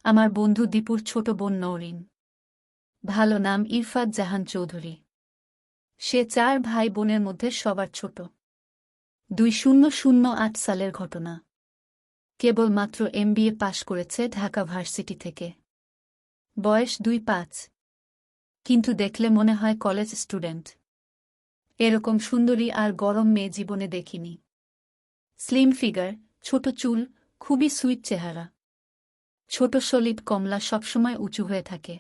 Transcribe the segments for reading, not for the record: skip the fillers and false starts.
আমার বন্ধু দীপুর ছোট বোন নওরিন। ভালো নাম ইরফাত জাহান চৌধুরী। সে ৪ ভাই বোনের মধ্যে সবার ছোট। ২০০৮ সালের ঘটনা। কেবলমাত্র এমবিএ পাশ করেছে ঢাকা ভার্সিটি থেকে। বয়স ২৫। কিন্তু দেখলে মনে হয় কলেজ স্টুডেন্ট। এরকম সুন্দরী আর গরম মেয়ে জীবনে দেখিনি। স্লিম ফিগার, ছোট চুল, খুবই সুইট চেহারা। ছোট সলিড কমলা সবসময় উঁচু হয়ে থাকে।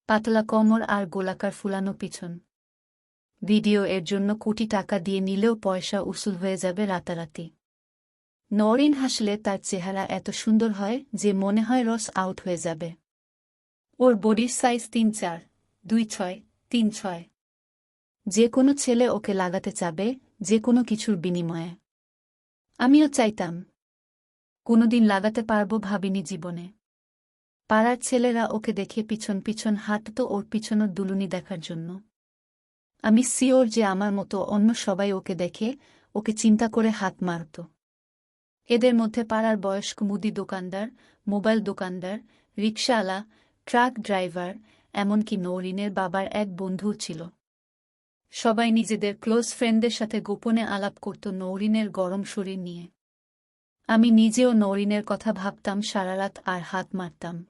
পাতলা কোমর আর গোলাকার ফুলানো পিছন। ভিডিও এর জন্য কোটি টাকা দিয়ে নিলেও পয়সা উসুল হয়ে যাবে রাতারাতি। নওরিন হাসলে তার চেহারা এত সুন্দর হয় যে মনে হয় রস আউট হয়ে যাবে। ওর বডির সাইজ ৩-৪, ২-৬, ৩-৬। যে কোনো ছেলে ওকে লাগাতে চাবে, যে কোনো কিছুর বিনিময়ে। আমিও চাইতাম। কোনোদিন লাগাতে পারবো ভাবিনি জীবনে। পাড়ার ছেলেরা ওকে দেখে পিছন পিছন হাঁটত ওর পিছনের দুলুনি দেখার জন্য। আমি সিওর যে আমার মতো অন্য সবাই ওকে দেখে, ওকে চিন্তা করে হাত মারত। এদের মধ্যে পাড়ার বয়স্ক মুদি দোকানদার, মোবাইল দোকানদার, রিকশাওয়ালা, ট্রাক ড্রাইভার, এমনকি নওরিনের বাবার এক বন্ধুও ছিল। সবাই নিজেদের ক্লোজ ফ্রেন্ডদের সাথে গোপনে আলাপ করত নওরিনের গরম শরীর নিয়ে। আমি নিজেও নওরিনের কথা ভাবতাম সারারাত আর হাত মারতাম।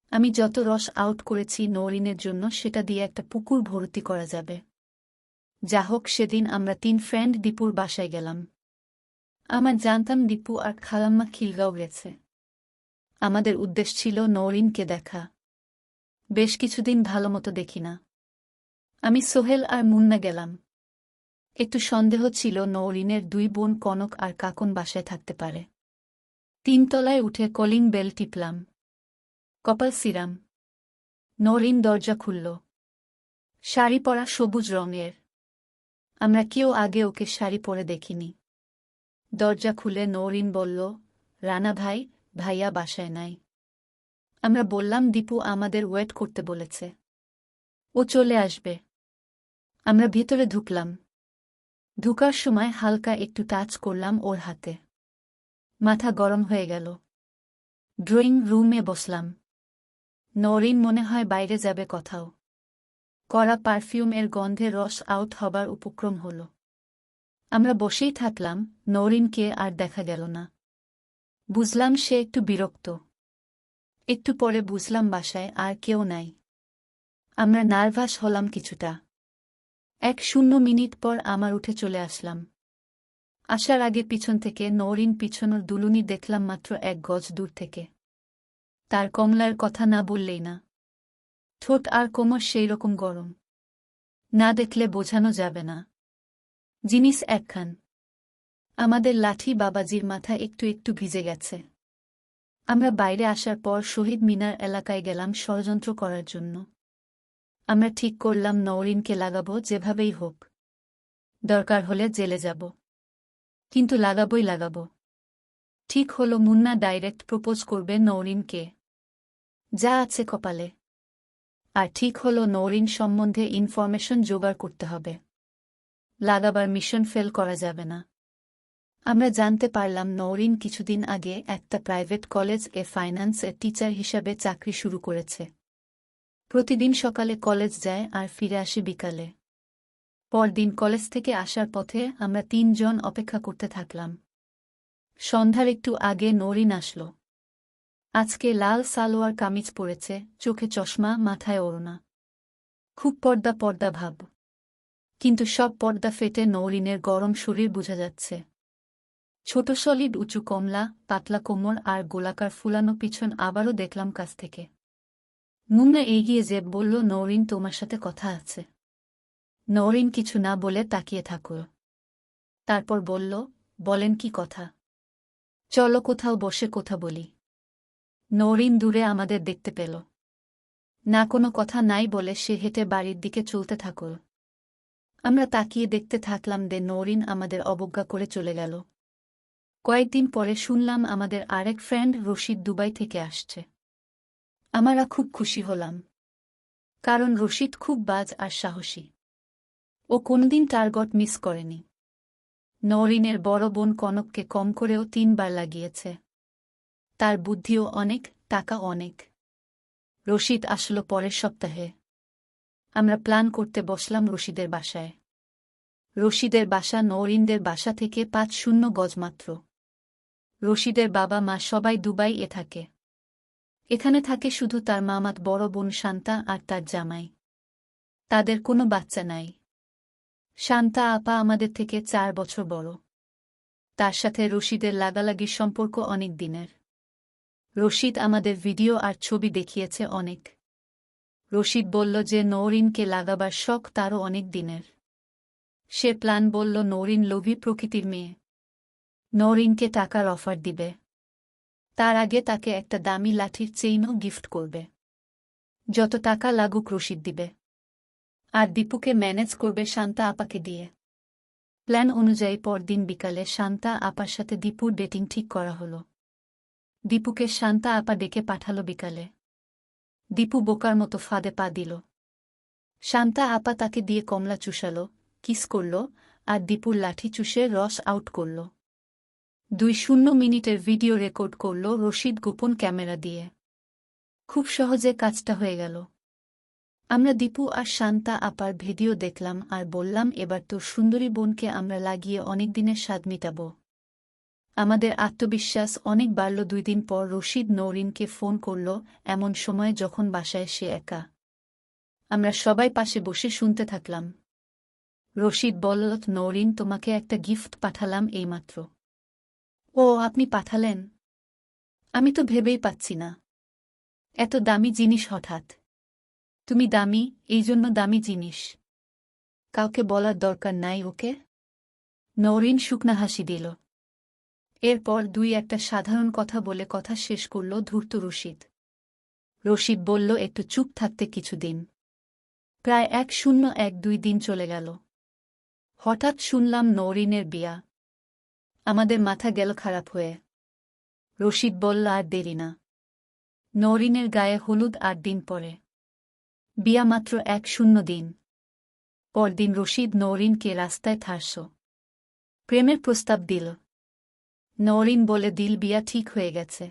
আমি যত রস আউট করেছি নওরিনের জন্য সেটা দিয়ে একটা পুকুর ভর্তি করা যাবে। যা হোক, সেদিন আমরা ৩ ফ্রেন্ড দীপুর বাসায় গেলাম। আমার জানতাম দীপু আর খালাম্মা খিলগাঁও গেছে। আমাদের উদ্দেশ্য ছিল নওরিনকে দেখা। বেশ কিছুদিন ভালোমতো দেখি না। আমি সোহেল আর মুন্না গেলাম। একটু সন্দেহ ছিল নওরিনের ২ বোন কনক আর কাকন বাসায় থাকতে পারে। ৩ তলায় উঠে কলিং বেল টিপলাম। কপাল সিরাম। নওরিন দরজা খুলল। শাড়ি পরা সবুজ রঙের। আমরা কেউ আগে ওকে শাড়ি পরে দেখিনি। দরজা খুলে নওরিন বলল, রানা ভাই, ভাইয়া বাসায় নাই। আমরা বললাম দীপু আমাদের ওয়েট করতে বলেছে। ও চলে আসবে। আমরা ভিতরে ঢুকলাম। ঢুকার সময় হালকা একটু টাচ করলাম ওর হাতে। মাথা গরম হয়ে গেল। ড্রয়িং রুমে বসলাম। নওরিন মনে হয় বাইরে যাবে কোথাও। কড়া পারফিউমের গন্ধে রস আউট হবার উপক্রম হল। আমরা বসেই থাকলাম, নওরিনকে আর দেখা গেল না। বুঝলাম সে একটু বিরক্ত। একটু পরে বুঝলাম বাসায় আর কেউ নাই। আমরা নার্ভাস হলাম কিছুটা। ১-০ মিনিট পর আমার উঠে চলে আসলাম। আসার আগে পিছন থেকে নওরিন পিছনের দুলুনি দেখলাম মাত্র ১ গজ দূর থেকে। তার কমলার কথা না বললেই না। ঠোঁট আর কোমর সেই রকম গরম। না দেখলে বোঝানো যাবে না। জিনিস একখান। আমাদের লাঠি বাবাজির মাথা একটু একটু ভিজে গেছে। আমরা বাইরে আসার পর শহীদ মিনার এলাকায় গেলাম ষড়যন্ত্র করার জন্য। আমরা ঠিক করলাম নওরিনকে লাগাবো যেভাবেই হোক। দরকার হলে জেলে যাব। কিন্তু লাগাবই লাগাবো। ঠিক হলো মুন্না ডাইরেক্ট প্রপোজ করবে নওরিনকে। যা আছে কপালে। আর ঠিক হলো নওরিন সম্বন্ধে ইনফরমেশন জোগাড় করতে হবে। লাগাবার মিশন ফেল করা যাবে না। আমরা জানতে পারলাম নওরিন কিছুদিন আগে একটা প্রাইভেট কলেজ এ ফাইন্যান্স এর টিচার হিসাবে চাকরি শুরু করেছে। প্রতিদিন সকালে কলেজ যায় আর ফিরে আসে বিকালে। পরদিন কলেজ থেকে আসার পথে আমরা ৩ জন অপেক্ষা করতে থাকলাম। সন্ধ্যার একটু আগে নওরিন আসলো। আজকে লাল সালোয়ার কামিজ পরেছে, চোখে চশমা, মাথায় ওড়না। খুব পর্দা পর্দা ভাব। কিন্তু সব পর্দা ফেটে নওরিনের গরম শরীর বোঝা যাচ্ছে। ছোট সলিড উঁচু কমলা, পাতলা কোমর আর গোলাকার ফুলানো পিছন আবারও দেখলাম কাছ থেকে। মুন্না এগিয়ে যে বলল, নওরিন তোমার সাথে কথা আছে। নওরিন কিছু না বলে তাকিয়ে থাকল। তারপর বলল, বলেন কি কথা? চলো কোথাও বসে কথা বলি। নওরিন দূরে আমাদের দেখতে পেল না, কোনো কথা নাই বলে সে হেঁটে বাড়ির দিকে চলতে থাকল। আমরা তাকিয়ে দেখতে থাকলাম যে নওরিন আমাদের অবজ্ঞা করে চলে গেল। কয়েকদিন পরে শুনলাম আমাদের আরেক ফ্রেন্ড রশিদ দুবাই থেকে আসছে। আমরা খুব খুশি হলাম। কারণ রশিদ খুব বাজ আর সাহসী। ও কোনদিন টার্গেট মিস করেনি। নওরিনের বড় বোন কনককে কম করেও ৩ বার লাগিয়েছে। তার বুদ্ধিও অনেক, টাকা অনেক। রশিদ আসলো পরের সপ্তাহে। আমরা প্ল্যান করতে বসলাম রশিদের বাসায়। রশিদের বাসা নওরিনদের বাসা থেকে ৫-০ গজ মাত্র। রশিদের বাবা মা সবাই দুবাই থাকে। এখানে থাকে শুধু তার মামাত বড় বোন শান্তা আর তার জামাই। তাদের কোনো বাচ্চা নাই। শান্তা আপা আমাদের থেকে ৪ বছর বড়। তার সাথে রশিদের লাগালাগির সম্পর্ক অনেক দিনের। রশিদ আমাদের ভিডিও আর ছবি দেখিয়েছে অনেক। রশিদ বলল যে নওরিনকে লাগাবার শখ তারও অনেক দিনের। সে প্ল্যান বলল নওরিন লোভী প্রকৃতির মেয়ে। নওরিনকে টাকার অফার দিবে। তার আগে তাকে একটা দামি লাঠির চেইনও গিফট করবে। যত টাকা লাগুক রশিদ দিবে। আর দীপুকে ম্যানেজ করবে শান্তা আপাকে দিয়ে। প্ল্যান অনুযায়ী পরদিন বিকালে শান্তা আপার সাথে দীপুর ডেটিং ঠিক করা হলো। দীপুকে শান্তা আপা ডেকে পাঠালো বিকালে। দীপু বোকার মতো ফাঁদে পা দিল। শান্তা আপা তাকে দিয়ে কমলা চুষালো, কিস করল, আর দীপুর লাঠি চুষে রস আউট করল। ২ মিনিটের ভিডিও রেকর্ড করল রশিদ গোপন ক্যামেরা দিয়ে। খুব সহজে কাজটা হয়ে গেল। আমরা দীপু আর শান্তা আপার ভিডিও দেখলাম আর বললাম এবার তোর সুন্দরী বোনকে আমরা লাগিয়ে অনেক দিনের স্বাদ মিটাব। আমাদের আত্মবিশ্বাস অনেক বাড়ল। ২ দিন পর রশিদ নওরিনকে ফোন করল, এমন সময় যখন বাসায় সে একা। আমরা সবাই পাশে বসে শুনতে থাকলাম। রশিদ বলল, নওরিন তোমাকে একটা গিফট পাঠালাম এইমাত্র। ও আপনি পাঠালেন? আমি তো ভেবেই পাচ্ছি না। এত দামি জিনিস হঠাৎ? তুমি দামি, এই জন্য দামি জিনিস। কাউকে বলার দরকার নাই ওকে? নওরিন শুকনা হাসি দিল। এরপর ২-১টা সাধারণ কথা বলে কথা শেষ করল ধূর্ত রশিদ। রশিদ বলল একটু চুপ থাকতে কিছুদিন। প্রায় ১-০-১-২ দিন চলে গেল। হঠাৎ শুনলাম নওরিনের বিয়া। আমাদের মাথা গেল খারাপ হয়ে। রশিদ বলল আর দেরি না। নওরিনের গায়ে হলুদ ৮ দিন পরে। বিয়া মাত্র ১-০ দিন। পরদিন রশিদ নওরিনকে রাস্তায় থারস প্রেমের প্রস্তাব দিল। নওরিন বলে দিল বিয়া ঠিক হয়ে গেছে।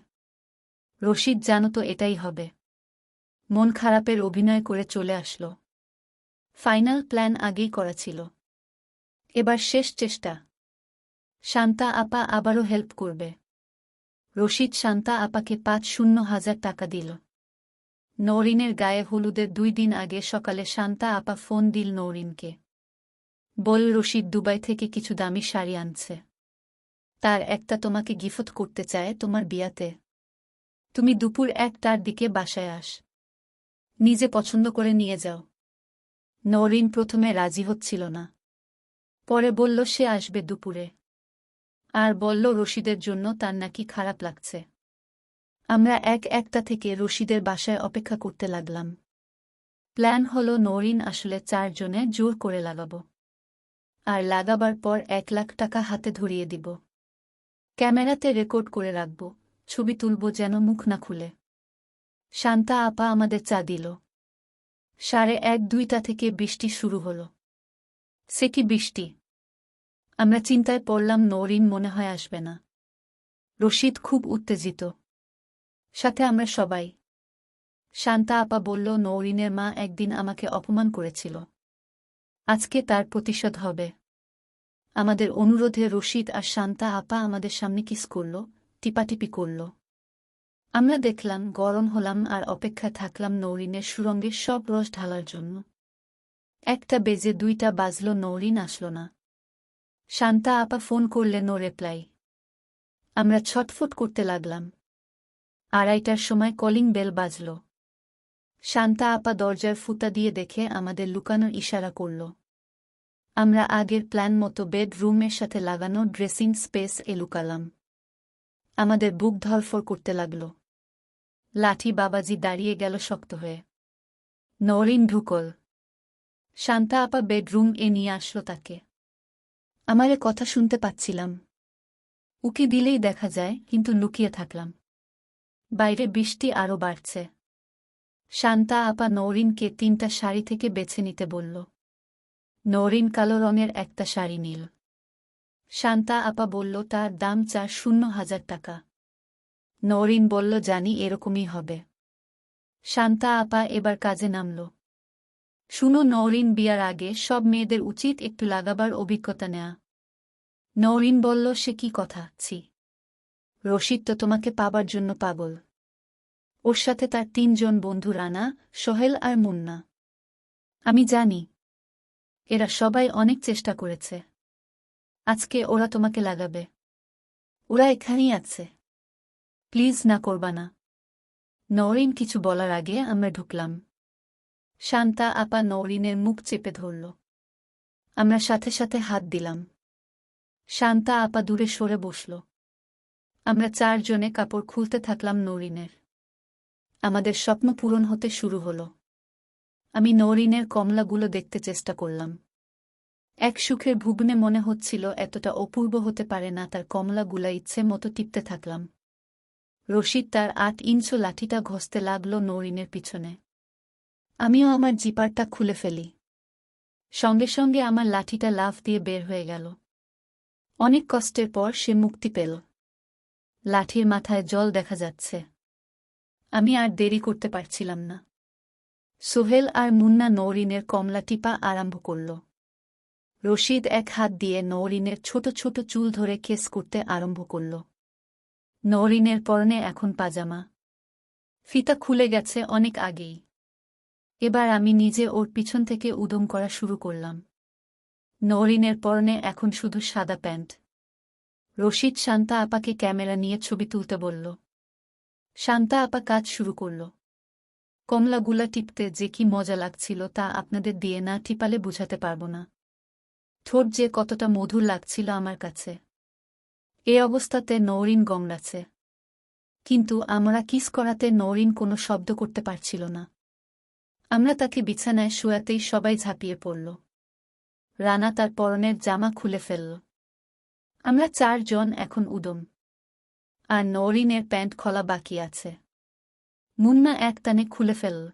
রশিদ জানত এটাই হবে। মন খারাপের অভিনয় করে চলে আসল। ফাইনাল প্ল্যান আগেই করা ছিল। এবার শেষ চেষ্টা। শান্তা আপা আবারও হেল্প করবে। রশিদ শান্তা আপাকে ৫-০০০০ টাকা দিল। নওরিনের গায়ে হলুদের ২ দিন আগে সকালে শান্তা আপা ফোন দিল নওরিনকে। বল রশিদ দুবাই থেকে কিছু দামি শাড়ি আনছে। তার একটা তোমাকে গিফট করতে চায় তোমার বিয়াতে। তুমি দুপুর ১টার দিকে বাসায় আস। নিজে পছন্দ করে নিয়ে যাও। নওরিন প্রথমে রাজি হচ্ছিল না। পরে বলল সে আসবে দুপুরে। আর বলল রশিদের জন্য তার নাকি খারাপ লাগছে। আমরা ১-১টা থেকে রশিদের বাসায় অপেক্ষা করতে লাগলাম। প্ল্যান হলো নওরিন আসলে ৪ জনে জোর করে লাগাব। আর লাগাবার পর ১,০০,০০০ টাকা হাতে ধরিয়ে দিব। ক্যামেরাতে রেকর্ড করে রাখব, ছবি তুলব যেন মুখ না খুলে। শান্তা আপা আমাদের চা দিল। ১:৩০-২টা থেকে বৃষ্টি শুরু হলো। সে কি বৃষ্টি! আমরা চিন্তায় পড়লাম নওরিন মনে হয় আসবে না। রশিদ খুব উত্তেজিত। সাথে আমরা সবাই। শান্তা আপা বলল নওরিনের মা একদিন আমাকে অপমান করেছিল। আজকে তার প্রতিশোধ হবে। আমাদের অনুরোধে রশিদ আর শান্তা আপা আমাদের সামনে কিস করল, টিপাটিপি করল। আমরা দেখলাম, গরম হলাম আর অপেক্ষায় থাকলাম নওরিনের সুরঙ্গের সব রস ঢালার জন্য। ১টা বেজে ২টা বাজল, নওরিন আসল না। শান্তা আপা ফোন করলে নো রিপ্লাই। আমরা ছটফট করতে লাগলাম। ২:৩০টার সময় কলিং বেল বাজল। শান্তা আপা দরজার ফুতা দিয়ে দেখে আমাদের লুকানোর ইশারা করল। আমরা আগের প্ল্যান মতো বেডরুমের সাথে লাগানো ড্রেসিং স্পেস লুকালাম। আমাদের বুক ধরফর করতে লাগল। লাঠি বাবাজি দাঁড়িয়ে গেল শক্ত হয়ে। নওরিন ঢুকল। শান্তা আপা বেডরুম নিয়ে আসলো তাকে। আমারে কথা শুনতে পাচ্ছিলাম। উকি দিলেই দেখা যায়, কিন্তু লুকিয়ে থাকলাম। বাইরে বৃষ্টি আরও বাড়ছে। শান্তা আপা নওরিনকে ৩টা শাড়ি থেকে বেছে নিতে বলল। নওরিন কালো রঙের একটা শাড়ি নিল। শান্তা আপা বলল তার দাম ৪,০০,০০০ টাকা। নওরিন বলল, জানি এরকমই হবে। শান্তা আপা এবার কাজে নামল। শুনো নওরিন, বিয়ার আগে সব মেয়েদের উচিত একটু লাগাবার অভিজ্ঞতা নেয়া। নওরিন বলল, সে কি কথা, ছি। রশিদ তো তোমাকে পাবার জন্য পাগল। ওর সাথে তার 3 জন বন্ধু, রানা, সোহেল আর মুন্না। আমি জানি। এরা সবাই অনেক চেষ্টা করেছে। আজকে ওরা তোমাকে লাগাবে। ওরা এখানেই আছে। প্লিজ না করবা না। নওরিন কিছু বলার আগে আমরা ঢুকলাম। শান্তা আপা নওরিনের মুখ চেপে ধরল। আমরা সাথে সাথে হাত দিলাম। শান্তা আপা দূরে সরে বসল। আমরা 4 জনে কাপড় খুলতে থাকলাম নওরিনের। আমাদের স্বপ্ন পূরণ হতে শুরু হলো। আমি নওরিনের কমলাগুলো দেখতে চেষ্টা করলাম। এক সুখের ভুবনে মনে হচ্ছিল এতটা অপূর্ব হতে পারে না তার কমলাগুলা ইচ্ছে মতো টিপতে থাকলাম। রশিদ তার 8 ইঞ্চ লাঠিটা ঘষতে লাগল নওরিনের পিছনে। আমিও আমার জিপারটা খুলে ফেলি। সঙ্গে সঙ্গে আমার লাঠিটা লাফ দিয়ে বের হয়ে গেল। অনেক কষ্টের পর সে মুক্তি পেল। লাঠির মাথায় জল দেখা যাচ্ছে। আমি আর দেরি করতে পারছিলাম না। সোহেল আর মুন্না নওরিনের কমলা টিপা আরম্ভ করল। রশিদ এক হাত দিয়ে নওরিনের ছোট ছোট চুল ধরে কেস করতে আরম্ভ করল। নওরিনের পরনে এখন পাজামা। ফিতা খুলে গেছে অনেক আগেই। এবার আমি নিজে ওর পিছন থেকে উদম করা শুরু করলাম। নওরিনের পরনে এখন শুধু সাদা প্যান্ট। রশিদ শান্তা আপাকে ক্যামেরা নিয়ে ছবি তুলতে বলল। শান্তা আপা কাজ শুরু করল। কমলাগুলা টিপতে যে কি মজা লাগছিল তা আপনাদের দিয়ে না টিপালে বুঝাতে পারব না। ঠোঁট যে কতটা মধুর লাগছিল আমার কাছে। এ অবস্থাতে নওরিন গমড়াচ্ছে। কিন্তু আমরা কিস করাতে নওরিন কোনো শব্দ করতে পারছিল না। আমরা তাকে বিছানায় শোয়াতেই সবাই ঝাঁপিয়ে পড়ল। রানা তার পরনের জামা খুলে ফেলল। আমরা 4 জন এখন উদম। আর নওরিনের প্যান্ট খোলা বাকি আছে। মুন্না এক টানে খুলে ফেলল।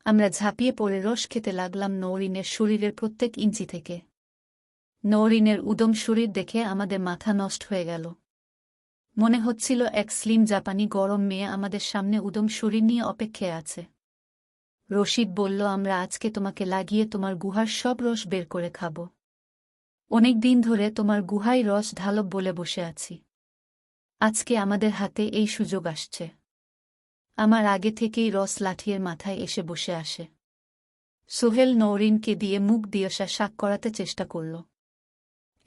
আমরা ঝাঁপিয়ে পড়ে রস খেতে লাগলাম নওরিনের শরীরের প্রত্যেক ইঞ্চি থেকে। নওরিনের উদম শরীর দেখে আমাদের মাথা নষ্ট হয়ে গেল। মনে হচ্ছিল এক স্লিম জাপানি গরম মেয়ে আমাদের সামনে উদম শরীর নিয়ে অপেক্ষায় আছে। রশিদ বলল, আমরা আজকে তোমাকে লাগিয়ে তোমার গুহার সব রস বের করে খাব। অনেক দিন ধরে তোমার গুহায় রস ঢালব বলে বসে আছি। আজকে আমাদের হাতে এই সুযোগ আসছে। আমার আগে থেকেই রস লাঠির মাথায় এসে বসে আসে। সোহেল নওরিনকে দিয়ে মুখ দিয়সা শাক করাতে চেষ্টা করল।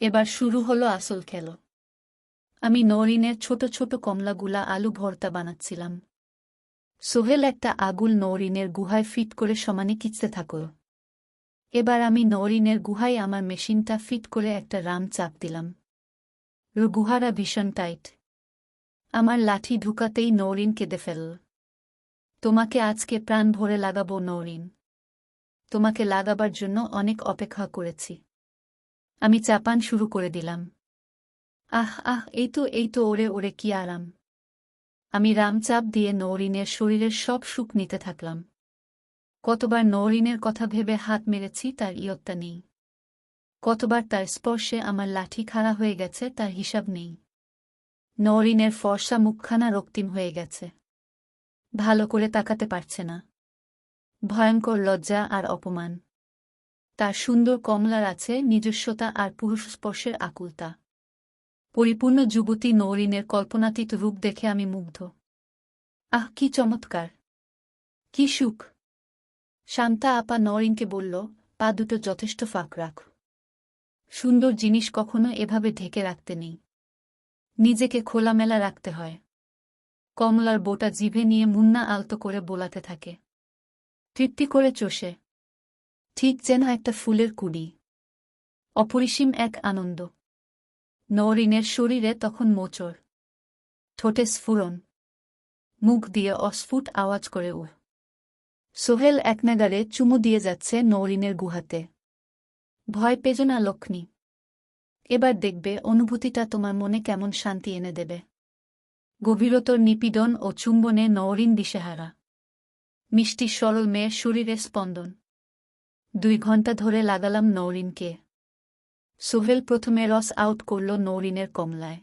এবার শুরু হলো আসল খেল। আমি নওরিনের ছোট ছোট কমলাগুলা আলু ভর্তা বানাচ্ছিলাম। সোহেল একটা আগুল নওরিনের গুহায় ফিট করে সমানে কিচতে থাকল। এবার আমি নওরিনের গুহায় আমার মেশিনটা ফিট করে একটা রাম চাপ দিলাম। গুহারা ভীষণ টাইট। আমার লাঠি ঢুকাতেই নওরিন কেঁদে ফেলল। তোমাকে আজকে প্রাণ ভরে লাগাবো নওরিন। তোমাকে লাগাবার জন্য অনেক অপেক্ষা করেছি। আমি চাপান শুরু করে দিলাম। আহ আহ, এই তো ওরে ওরে কি আরাম। আমি রামচাপ দিয়ে নওরিনের শরীরের সব সুখ নিতে থাকলাম। কতবার নওরিনের কথা ভেবে হাত মেরেছি তার ইয়ত্তা নেই। কতবার তার স্পর্শে আমার লাঠি খাড়া হয়ে গেছে তার হিসাব নেই। নওরিনের ফর্সা মুখখানা রক্তিম হয়ে গেছে। ভালো করে তাকাতে পারছে না। ভয়ঙ্কর লজ্জা আর অপমান। তার সুন্দর কমলার আছে নিজস্বতা আর পুরুষ স্পর্শের আকুলতা। পরিপূর্ণ যুবতী নওরিনের কল্পনাতীত রূপ দেখে আমি মুগ্ধ। আহ, কি চমৎকার! কি সুখ! শান্তা আপা নওরিনকে বলল, পা দুটো যথেষ্ট ফাঁক রাখ। সুন্দর জিনিস কখনো এভাবে ঢেকে রাখতে নেই। নিজেকে খোলামেলা রাখতে হয়। কমলার বোটা জিভে নিয়ে মুন্না আলতো করে বোলাতে থাকে। তৃপ্তি করে চষে। ঠিক যেন একটা ফুলের কুড়ি। অপরিসীম এক আনন্দ। নওরিনের শরীরে তখন মোচড়। ঠোঁটে স্ফুরণ। মুখ দিয়ে অস্ফুট আওয়াজ করে উহ। সোহেল একনাগারে চুমু দিয়ে যাচ্ছে নওরিনের গুহাতে। ভয় পেজো না লক্ষ্মী। এবার দেখবে অনুভূতিটা তোমার মনে কেমন শান্তি এনে দেবে। গভীরতর নিপীড়ন ও চুম্বনে নওরিন দিশেহারা। মিষ্টি সরল মেয়ের শরীরে স্পন্দন। 2 ঘণ্টা ধরে লাগালাম নওরিনকে। সোহেল প্রথমে রস আউট করল নওরিনের কমলায়।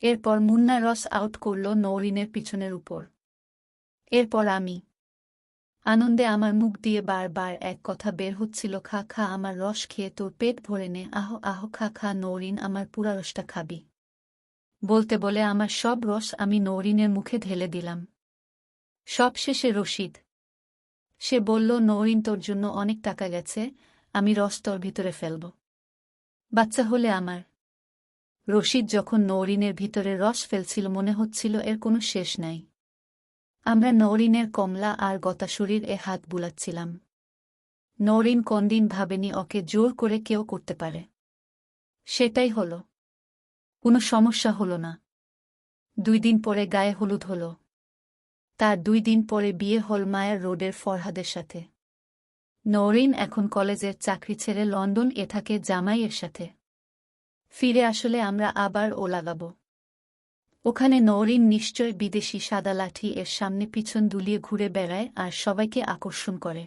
এরপর মুন্না রস আউট করল নওরিনের পিছনের উপর। এরপর আমি আনন্দে আমার মুখ দিয়ে বারবার এক কথা বের হচ্ছিল, খা খা আমার রস খেয়ে তোর পেট ভরে নে, আহ আহ খা খা নওরিন আমার পুরা রসটা খাবি। বলতে বলে আমার সব রস আমি নওরিনের মুখে ঢেলে দিলাম। সব শেষে রশিদ, সে বলল, নওরিন তোর জন্য অনেক টাকা গেছে, আমি রস তোর ভিতরে ফেলব। বাচ্চা হলে আমার। রশিদ যখন নওরিনের ভিতরে রস ফেলছিল মনে হচ্ছিল এর কোনো শেষ নাই। আমরা নওরিনের কমলা আর গতা শরীর এ হাত বুলাচ্ছিলাম। নওরিন কোনদিন ভাবেনি ওকে জোর করে কেউ করতে পারে। সেটাই হল। কোনো সমস্যা হল না। 2 দিন পরে গায়ে হলুদ হল। তার 2 দিন পরে বিয়ে হল মায়ার রোডের ফরহাদের সাথে। নওরিন এখন কলেজের চাকরি ছেড়ে লন্ডন এ থাকে জামাইয়ের সাথে। ফিরে আসলে আমরা আবার ও লাগাব। ওখানে নওরিন নিশ্চয় বিদেশি সাদা লাঠি এর সামনে পিছন দুলিয়ে ঘুরে বেড়ায় আর সবাইকে আকর্ষণ করে।